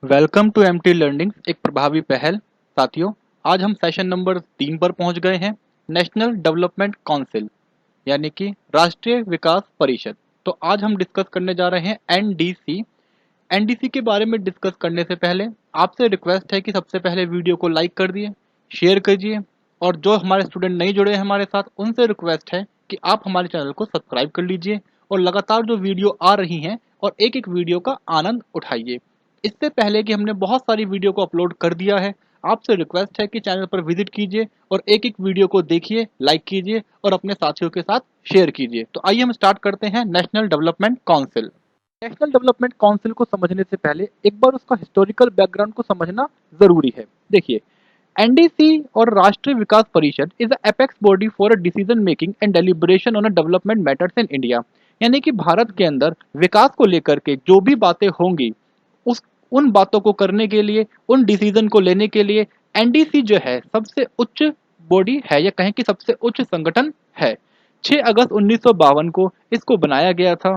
Welcome to MT learning, एक प्रभावी पहल। साथियों, आज हम सेशन नंबर 3 पर पहुंच गए हैं। नेशनल डेवलपमेंट काउंसिल यानी कि राष्ट्रीय विकास परिषद। तो आज हम डिस्कस करने जा रहे हैं एनडीसी। एनडीसी के बारे में डिस्कस करने से पहले आपसे रिक्वेस्ट है कि सबसे पहले वीडियो को लाइक कर दिए, शेयर कीजिए, और जो हमारे स्टूडेंट नहीं जुड़े हैं हमारे साथ उनसे रिक्वेस्ट है कि आप हमारे चैनल को सब्सक्राइब कर लीजिए और लगातार जो वीडियो आ रही हैं और एक एक वीडियो का आनंद उठाइए। इससे पहले कि हमने बहुत सारी वीडियो को अपलोड कर दिया है, आपसे रिक्वेस्ट है कि चैनल पर विजिट कीजिए और एक एक वीडियो को देखिए, लाइक कीजिए और अपने साथियों के साथ शेयर कीजिए। तो आइए हम स्टार्ट करते हैं national development council. National development council को समझने से पहले एक बार उसका हिस्टोरिकल बैकग्राउंड को समझना जरूरी है। देखिए, एनडीसी और राष्ट्रीय विकास परिषद is a apex body for a decision making and deliberation on a development matters in India. यानी कि भारत के अंदर विकास को लेकर के जो भी बातें होंगी, उस उन बातों को करने के लिए, उन डिसीजन को लेने के लिए एनडीसी जो है सबसे उच्च बॉडी है, या कहें कि सबसे उच्च संगठन है। 6 अगस्त 1952 को इसको बनाया गया था।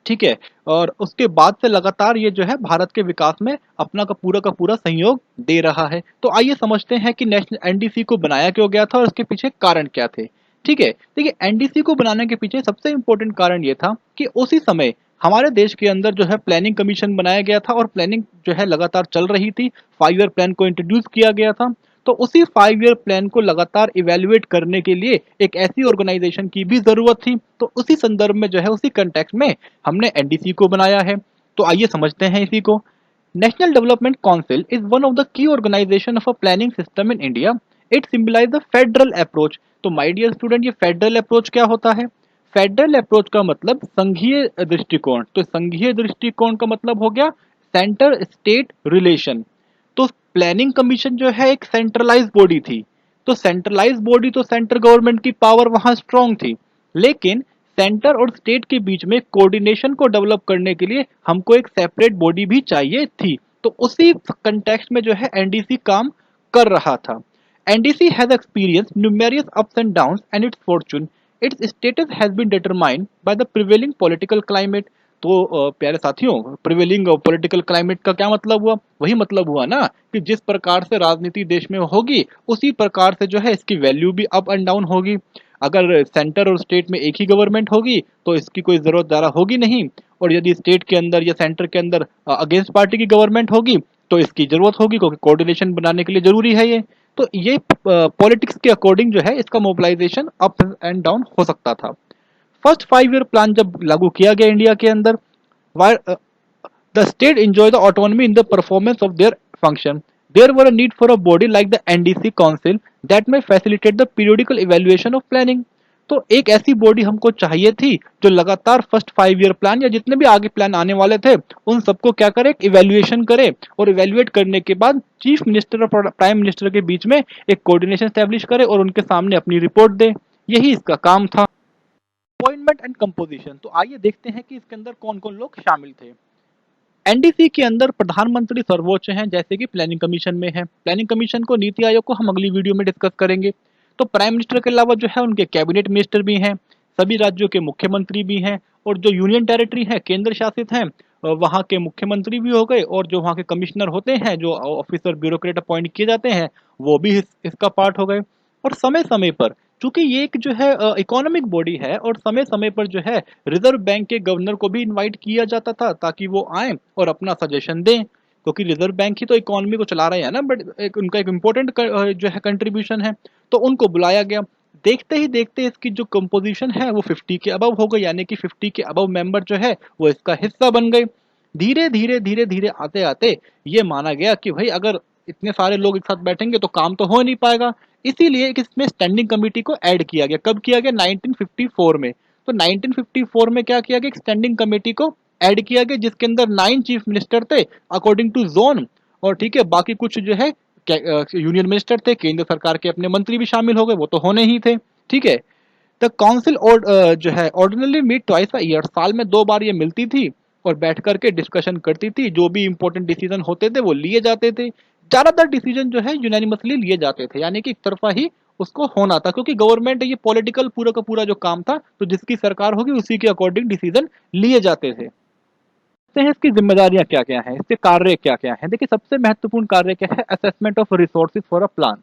ठीक है। और उसके बाद से लगातार ये जो है भारत के विकास में अपना का पूरा सहयोग दे रहा है। तो आइए समझते हैं कि नेशनल एनडीसी को बनाया क्यों गया था और उसके पीछे कारण क्या थे। ठीक है, देखिए, एनडीसी को बनाने के पीछे सबसे इंपॉर्टेंट कारण ये था कि उसी समय हमारे देश के अंदर जो है प्लानिंग कमीशन बनाया गया था और प्लानिंग जो है लगातार चल रही थी। 5 ईयर प्लान को इंट्रोड्यूस किया गया था। तो उसी 5 ईयर प्लान को लगातार इवेल्युएट करने के लिए एक ऐसी ऑर्गेनाइजेशन की भी जरूरत थी। तो उसी संदर्भ में जो है, उसी कंटेक्स्ट में हमने एनडीसी को बनाया है। तो आइए समझते हैं इसी को। National development council is one of the key organisation of a planning system in India. It symbolise the federal approach. तो माय डियर स्टूडेंट, ये फेडरल अप्रोच क्या होता है? फेडरल अप्रोच का मतलब संघीय दृष्टिकोण। तो संघीय दृष्टिकोण का मतलब हो गया सेंटर स्टेट रिलेशन। तो प्लानिंग कमीशन जो है एक सेंट्रलाइज बॉडी थी। तो सेंट्रलाइज बॉडी, तो सेंट्रल गवर्नमेंट की पावर वहां स्ट्रांग थी। लेकिन सेंटर और स्टेट के बीच में कोऑर्डिनेशन को डेवलप करने के लिए हमको एक सेपरेट बॉडी भी चाहिए थी। तो उसी कंटेक्स्ट में जो है एनडीसी काम कर रहा था। NDC has experienced numerous ups and downs and its fortune. Its status has been determined by the prevailing political climate. तो प्यारे साथियों, प्रिवेलिंग पॉलिटिकल क्लाइमेट का क्या मतलब हुआ? वही मतलब हुआ ना कि जिस प्रकार से राजनीति देश में होगी उसी प्रकार से जो है इसकी वैल्यू भी अप एंड डाउन होगी। अगर सेंटर और स्टेट में एक ही गवर्नमेंट होगी तो इसकी कोई जरूरत ज़्यादा होगी नहीं, और यदि स्टेट के अंदर या सेंटर के अंदर अगेंस्ट पार्टी की गवर्नमेंट होगी तो इसकी जरूरत होगी, क्योंकि कोऑर्डिनेशन बनाने के लिए जरूरी है ये। तो ये पॉलिटिक्स के अकॉर्डिंग जो है इसका मोबिलाइजेशन अप एंड डाउन हो सकता था। फर्स्ट 5 ईयर प्लान जब लागू किया गया इंडिया के अंदर, the state enjoy the autonomy in the performance of their function. There were a need for a body like the NDC Council that may facilitate the periodical evaluation of planning. तो एक ऐसी body हमको चाहिए थी जो लगातार first 5 year plan या जितने भी आगे प्लान आने वाले थे उन सबको क्या करे, इवेल्युएशन करे, और इवेल्युएट करने के बाद चीफ मिनिस्टर और प्राइम मिनिस्टर के बीच में एक कोऑर्डिनेशन स्टैब्लिश करे और उनके सामने अपनी रिपोर्ट दे। यही इसका काम था। Appointment and composition. तो आइए देखते हैं कि इसके अंदर कौन कौन लोग शामिल थे। एनडीसी के अंदर प्रधानमंत्री सर्वोच्च हैं, जैसे कि प्लानिंग कमीशन में है। प्लानिंग कमीशन को, नीति आयोग को हम अगली वीडियो में डिस्कस करेंगे। तो प्राइम मिनिस्टर के अलावा जो है उनके कैबिनेट मिनिस्टर भी हैं, सभी राज्यों के मुख्यमंत्री भी हैं, और जो यूनियन टेरिटरी है, केंद्र शासित हैं, वहाँ के मुख्यमंत्री भी हो गए, और जो वहाँ के कमिश्नर होते हैं, जो ऑफिसर ब्यूरोक्रेट अपॉइंट किए जाते हैं, वो भी इसका पार्ट हो गए। और समय समय पर, चूंकि ये एक जो है इकोनॉमिक बॉडी है, और समय समय पर जो है रिजर्व बैंक के गवर्नर को भी इनवाइट किया जाता था ताकि वो आए और अपना सजेशन दें, क्योंकि रिजर्व बैंक ही तो इकोनॉमी को चला रहे हैं ना, बट उनका एक इम्पोर्टेंट जो है कंट्रीब्यूशन है। तो उनको बुलाया गया। देखते ही देखते इसकी जो कंपोजिशन है वो 50 के अबव हो गई, यानी कि 50 के अबव मेंबर जो है वो इसका हिस्सा बन गए। धीरे धीरे आते आते ये माना गया कि भाई अगर इतने सारे लोग एक साथ बैठेंगे तो काम तो हो नहीं पाएगा। इसीलिए एक इसमें स्टैंडिंग कमेटी को ऐड किया गया। कब किया गया? 1954 में। तो 1954 में क्या किया गया? एक स्टैंडिंग कमेटी को ऐड किया गया जिसके अंदर 9 चीफ मिनिस्टर थे अकॉर्डिंग टू जोन, और ठीक है, बाकी कुछ जो है यूनियन मिनिस्टर थे, केंद्र सरकार के अपने मंत्री भी शामिल हो गए, वो तो होने ही थे। ठीक है। द काउंसिल जो है ordinarily meet twice a year, साल में 2 बार ये मिलती थी और बैठ करके डिस्कशन करती थी। जो भी इंपॉर्टेंट डिसीजन होते थे वो लिए जाते थे। ज्यादातर डिसीजन जो है यूनानिमसली लिए जाते थे, यानी कि एक तरफा ही उसको होना था, क्योंकि गवर्नमेंट ये पॉलिटिकल पूरा का पूरा जो काम था, तो जिसकी सरकार होगी उसी के अकॉर्डिंग डिसीजन लिए जाते थे। देखते हैं इसकी जिम्मेदारियां क्या क्या हैं, इसके कार्य क्या क्या हैं। देखिए सबसे महत्वपूर्ण कार्य क्या है, assessment of resources for a plan.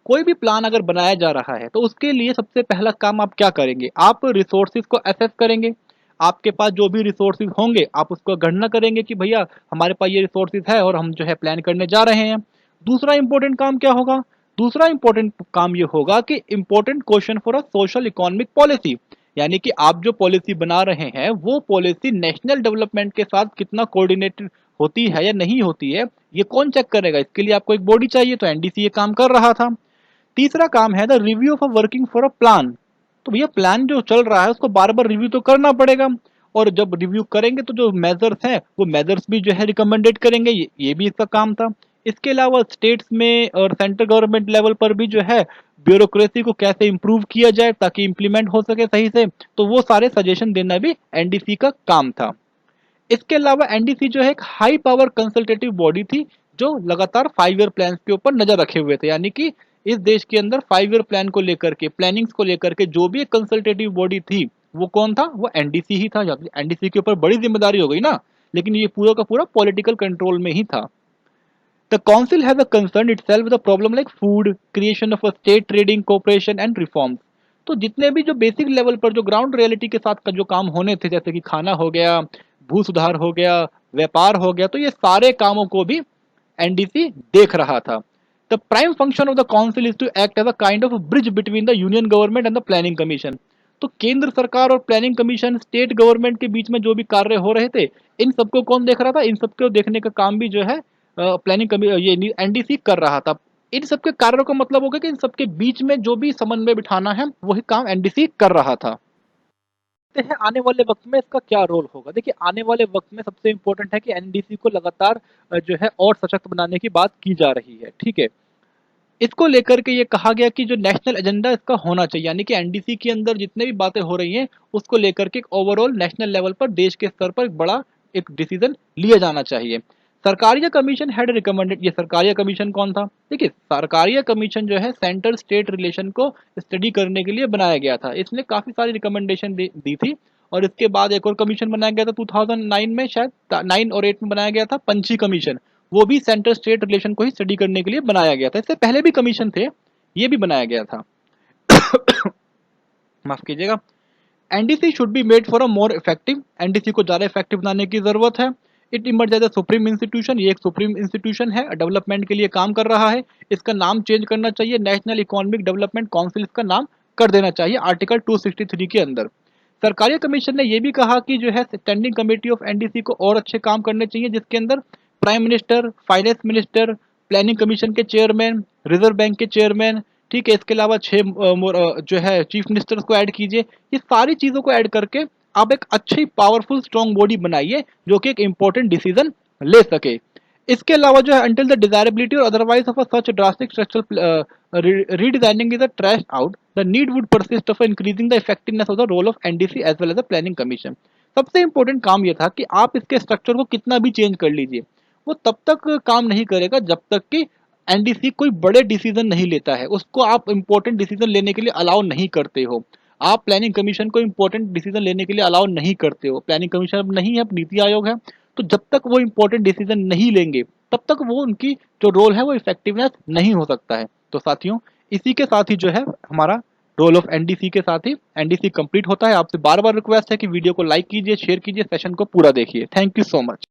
कोई भी प्लान अगर बनाया जा रहा है तो उसके लिए सबसे पहला काम आप क्या करेंगे, आप रिसोर्सेज को असेस करेंगे। आपके पास जो भी रिसोर्सेज होंगे आप उसको गणना करेंगे कि भैया हमारे पास ये रिसोर्सेज है और हम जो है प्लान करने जा रहे हैं। दूसरा इंपॉर्टेंट काम क्या होगा, दूसरा इंपॉर्टेंट काम ये होगा कि important question for a social economic policy, यानी कि आप जो पॉलिसी बना रहे हैं वो पॉलिसी नेशनल डेवलपमेंट के साथ कितना कोऑर्डिनेटेड होती है या नहीं होती है, ये कौन चेक करेगा। इसके लिए आपको एक बॉडी चाहिए, तो एनडीसी ये काम कर रहा था। तीसरा काम है the review of a working for a plan. तो भैया प्लान जो चल रहा है उसको बार बार रिव्यू तो करना पड़ेगा, और जब रिव्यू करेंगे तो जो मेजर्स हैं वो मेजर्स भी जो है रिकमेंडेड करेंगे, ये भी इसका काम था। इसके अलावा स्टेट्स में और सेंट्रल गवर्नमेंट लेवल पर भी जो है ब्यूरोक्रेसी को कैसे इंप्रूव किया जाए ताकि इंप्लीमेंट हो सके सही से, तो वो सारे सजेशन देना भी एनडीसी का काम था। इसके अलावा एनडीसी जो है एक हाई पावर कंसल्टेटिव बॉडी थी जो लगातार 5 ईयर प्लान के ऊपर नजर रखे हुए थे, यानी कि इस देश के अंदर 5 ईयर प्लान को लेकर के, प्लानिंग्स को लेकर के जो भी एक कंसल्टेटिव बॉडी थी वो कौन था, वो एनडीसी ही था। एनडीसी के ऊपर बड़ी जिम्मेदारी हो गई ना, लेकिन ये पूरा का पूरा पॉलिटिकल कंट्रोल में ही था। The council has a concern itself with a problem like food, creation of a state trading cooperation and reforms. तो जितने भी जो बेसिक लेवल पर जो ग्राउंड रियलिटी के साथ का जो काम होने थे, जैसे कि खाना हो गया, भू सुधार हो गया, व्यापार हो गया, तो ये सारे कामों को भी एनडीसी देख रहा था। The prime function of the council is to act as a kind of bridge between the union government and the planning commission. तो केंद्र सरकार और प्लानिंग कमीशन, स्टेट गवर्नमेंट के बीच में जो भी कार्य हो रहे थे, इन सबको कौन देख रहा था, इन सबको देखने का काम भी जो है प्लानिंग ये एनडीसी कर रहा था। इन सबके कार्यों का मतलब होगा कि इन सबके बीच में जो भी समन्वय बिठाना है वही काम एनडीसी कर रहा था। देखते हैं आने वाले वक्त में इसका क्या रोल होगा। देखिए आने वाले वक्त में सबसे इंपॉर्टेंट है कि एनडीसी को लगातार जो है और सशक्त बनाने की बात की जा रही है, ठीक है। इसको लेकर के ये कहा गया कि जो नेशनल एजेंडा इसका होना चाहिए, यानी कि एनडीसी के अंदर जितने भी बातें हो रही हैं उसको लेकर के एक ओवरऑल नेशनल लेवल पर देश के स्तर पर एक बड़ा एक डिसीजन लिया जाना चाहिए। सरकारिया कमीशन हैड रिकमेंडेड, ये सरकारिया कमीशन कौन था, देखिए सरकारिया कमीशन जो है सेंट्रल स्टेट रिलेशन को स्टडी करने के लिए बनाया गया था। इसने काफी सारी रिकमेंडेशन दी थी, और इसके बाद एक और कमीशन बनाया गया था 2009 में, शायद 9 और 8 में बनाया गया था पंची कमीशन। वो भी सेंट्रल स्टेट रिलेशन को ही स्टडी करने के लिए बनाया गया था। इससे पहले भी कमीशन थे, ये भी बनाया गया था। माफ कीजिएगा। NDC should be made for a more effective, NDC को ज्यादा इफेक्टिव बनाने की जरूरत है। It emerge as a supreme institution, ये एक सुप्रीम इंस्टीट्यूशन है, डेवलपमेंट के लिए काम कर रहा है। इसका नाम चेंज करना चाहिए, नेशनल इकोनॉमिक डेवलपमेंट काउंसिल इसका नाम कर देना चाहिए आर्टिकल 263 के अंदर। सरकारी कमीशन ने यह भी कहा कि जो है स्टैंडिंग कमेटी ऑफ एनडीसी को और अच्छे काम करने चाहिए, जिसके अंदर prime minister, finance minister, planning commission के चेयरमैन, रिजर्व बैंक के चेयरमैन, ठीक है, इसके अलावा 6 जो है चीफ मिनिस्टर्स को ऐड कीजिए। ये सारी चीजों को ऐड करके आप एक अच्छी पावरफुल स्ट्रॉन्ग बॉडी बनाइए जो कि एक इंपॉर्टेंट डिसीजन ले सके। इसके अलावा जो है अंटिल द डिजायरेबिलिटी और otherwise of such drastic structural redesigning is a trash out, the need would persist of increasing the effectiveness of the role of NDC as well as the planning commission. सबसे important काम यह था कि आप इसके structure को कितना भी चेंज कर लीजिए, वो तब तक काम नहीं करेगा जब तक कि एनडीसी कोई बड़े डिसीजन नहीं लेता है, उसको आप इंपॉर्टेंट डिसीजन लेने के लिए अलाउ नहीं करते हो। आप प्लानिंग कमीशन को इंपॉर्टेंट डिसीजन लेने के लिए अलाउ नहीं करते हो। प्लानिंग कमीशन अब नहीं है, अब नीति आयोग है। तो जब तक वो इंपॉर्टेंट डिसीजन नहीं लेंगे तब तक वो उनकी जो रोल है वो इफेक्टिवनेस नहीं हो सकता है। तो साथियों इसी के साथ ही जो है हमारा रोल ऑफ एनडीसी के साथ ही एनडीसी कंप्लीट होता है। आपसे बार बार रिक्वेस्ट है कि वीडियो को लाइक कीजिए, शेयर कीजिए, सेशन को पूरा देखिए। Thank you so much.